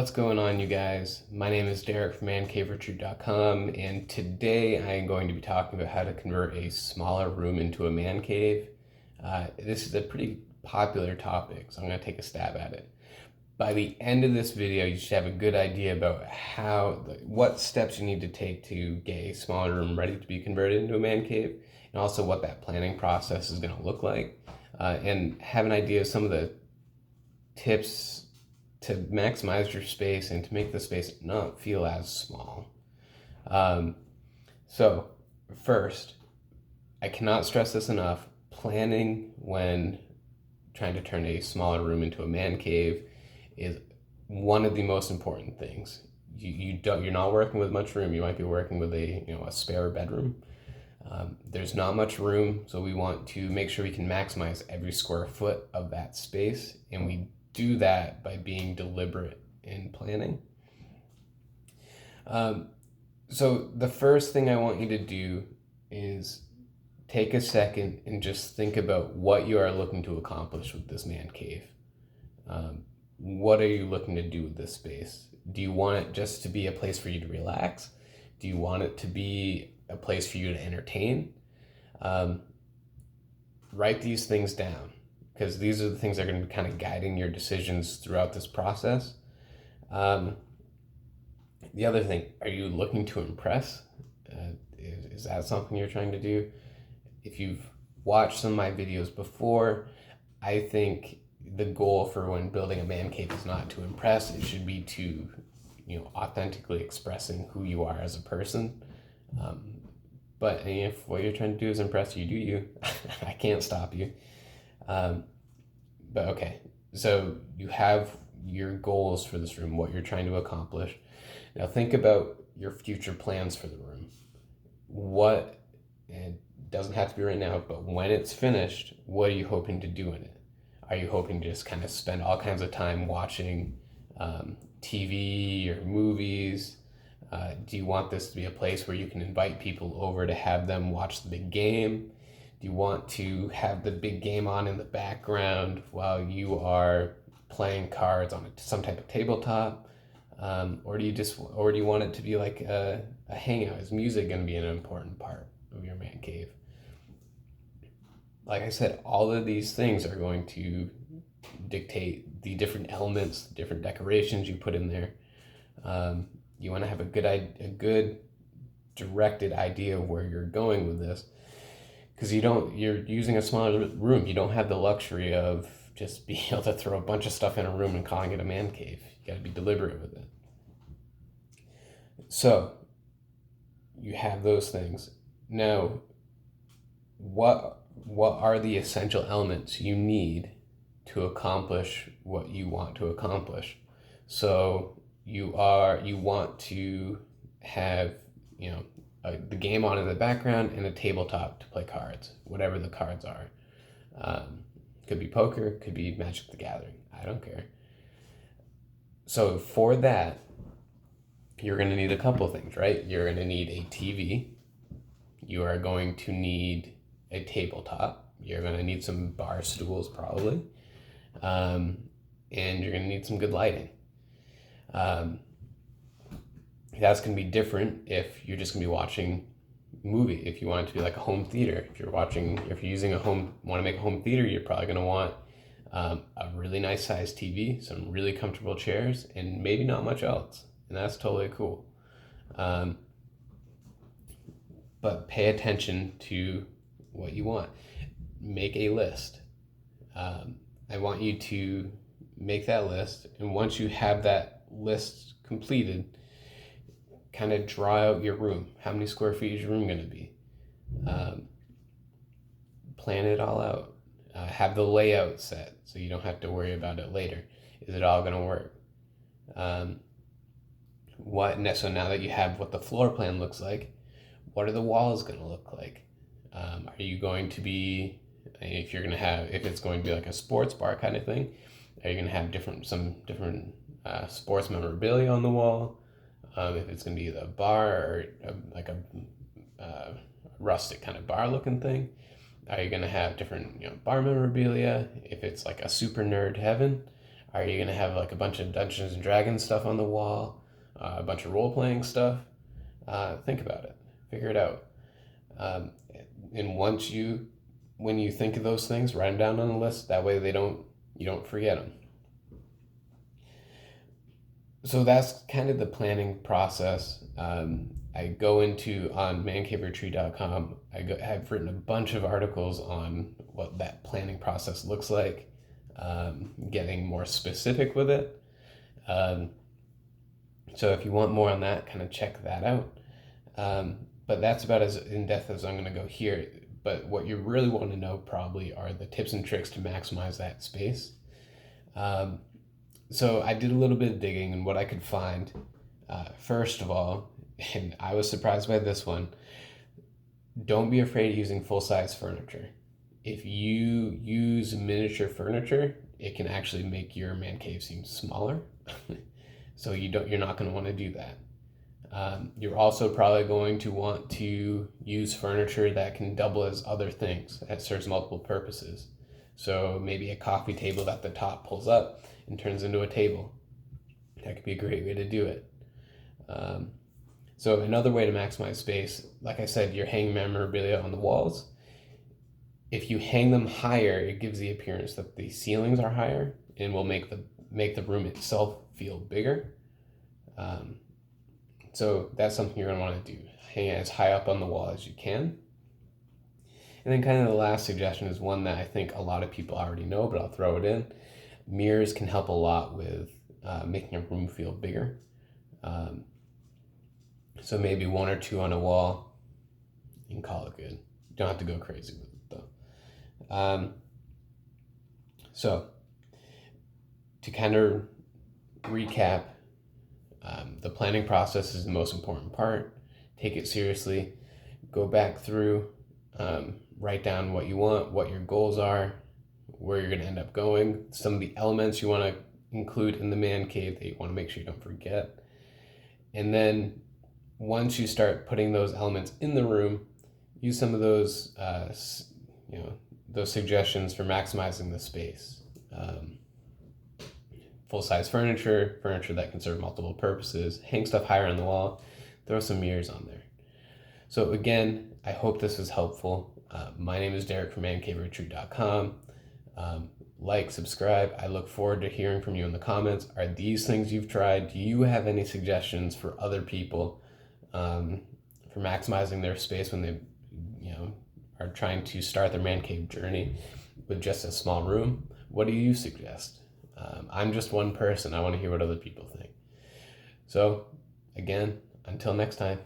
What's going on, you guys? My name is Derek from mancaveretreat.com, and today I am going to be talking about how to convert a smaller room into a man cave. This is a pretty popular topic, so I'm going to take a stab at it. By the end of this video, you should have a good idea about what steps you need to take to get a smaller room ready to be converted into a man cave, and also what that planning process is going to look like, and have an idea of some of the tips to maximize your space and to make the space not feel as small. So first, I cannot stress this enough, planning when trying to turn a smaller room into a man cave is one of the most important things. You're not working with much room. You might be working with a spare bedroom. There's not much room, so we want to make sure we can maximize every square foot of that space, and we do that by being deliberate in planning. So the first thing I want you to do is take a second and just think about what you are looking to accomplish with this man cave. What are you looking to do with this space? Do you want it just to be a place for you to relax? Do you want it to be a place for you to entertain? Write these things down, because these are the things that are going to be kind of guiding your decisions throughout this process. The other thing, are you looking to impress? Is that something you're trying to do? If you've watched some of my videos before, I think the goal for when building a man cave is not to impress. It should be to, authentically expressing who you are as a person. But if what you're trying to do is impress, you do you. I can't stop you. But okay, so you have your goals for this room, what you're trying to accomplish. Now think about your future plans for the room. It doesn't have to be right now, but when it's finished, what are you hoping to do in it? Are you hoping to just kind of spend all kinds of time watching TV or movies? Do you want this to be a place where you can invite people over to have them watch the big game? Do you want to have the big game on in the background while you are playing cards on some type of tabletop? Or do you want it to be like a hangout? Is music going to be an important part of your man cave? Like I said, all of these things are going to dictate the different elements, the different decorations you put in there. You want to have a good directed idea of where you're going with this, because you're using a smaller room. You don't have the luxury of just being able to throw a bunch of stuff in a room and calling it a man cave. You got to be deliberate with it. So you have those things. Now, what are the essential elements you need to accomplish what you want to accomplish? So you want to have the game on in the background and a tabletop to play cards, whatever the cards are. Could be poker, could be Magic the Gathering. I don't care. So for that, you're going to need a couple of things, right? You're going to need a TV. You are going to need a tabletop. You're going to need some bar stools probably. And you're going to need some good lighting. That's going to be different if you're just going to be watching a movie. If you want it to be like a home theater, if you're want to make a home theater, you're probably going to want a really nice sized TV, some really comfortable chairs, and maybe not much else. And that's totally cool. But pay attention to what you want. Make a list. I want you to make that list, and once you have that list completed, kind of draw out your room. How many square feet is your room going to be? Plan it all out. Have the layout set so you don't have to worry about it later. Is it all going to work? So now that you have what the floor plan looks like, what are the walls going to look like? Are you going to be, if it's going to be like a sports bar kind of thing, are you going to have some different sports memorabilia on the wall? If it's going to be the bar or like a rustic kind of bar looking thing, are you going to have different bar memorabilia? If it's like a super nerd heaven, Are you going to have like a bunch of Dungeons and Dragons stuff on the wall, a bunch of role playing stuff? Think about it, figure it out. Um, and when you think of those things, write them down on the list. That way you don't forget them. So that's kind of the planning process. I go into on mancaveretreat.com. I've written a bunch of articles on what that planning process looks like, getting more specific with it. So if you want more on that, kind of check that out. But that's about as in depth as I'm going to go here. But what you really want to know probably are the tips and tricks to maximize that space. So I did a little bit of digging, and what I could find, first of all, and I was surprised by this one, don't be afraid of using full-size furniture. If you use miniature furniture, it can actually make your man cave seem smaller. So you're not going to want to do that. You're also probably going to want to use furniture that can double as other things, that serves multiple purposes. So maybe a coffee table that the top pulls up and turns into a table. That could be a great way to do it. So another way to maximize space, like I said, you're hanging memorabilia on the walls. If you hang them higher, it gives the appearance that the ceilings are higher and will make the room itself feel bigger. So that's something you're going to want to do. Hang it as high up on the wall as you can. And then kind of the last suggestion is one that I think a lot of people already know, but I'll throw it in. Mirrors can help a lot with making a room feel bigger. So maybe one or two on a wall, you can call it good. You don't have to go crazy with it though. So to kind of recap, the planning process is the most important part. Take it seriously. Go back through, write down what you want, what your goals are, where you're going to end up going, some of the elements you want to include in the man cave that you want to make sure you don't forget. And then once you start putting those elements in the room, use some of those, those suggestions for maximizing the space. Full-size furniture that can serve multiple purposes, hang stuff higher on the wall, throw some mirrors on there. So again, I hope this was helpful. My name is Derek from mancaveretreat.com. Like, subscribe. I look forward to hearing from you in the comments. Are these things you've tried? Do you have any suggestions for other people for maximizing their space when they are trying to start their man cave journey with just a small room? What do you suggest? I'm just one person. I want to hear what other people think. So, again, until next time.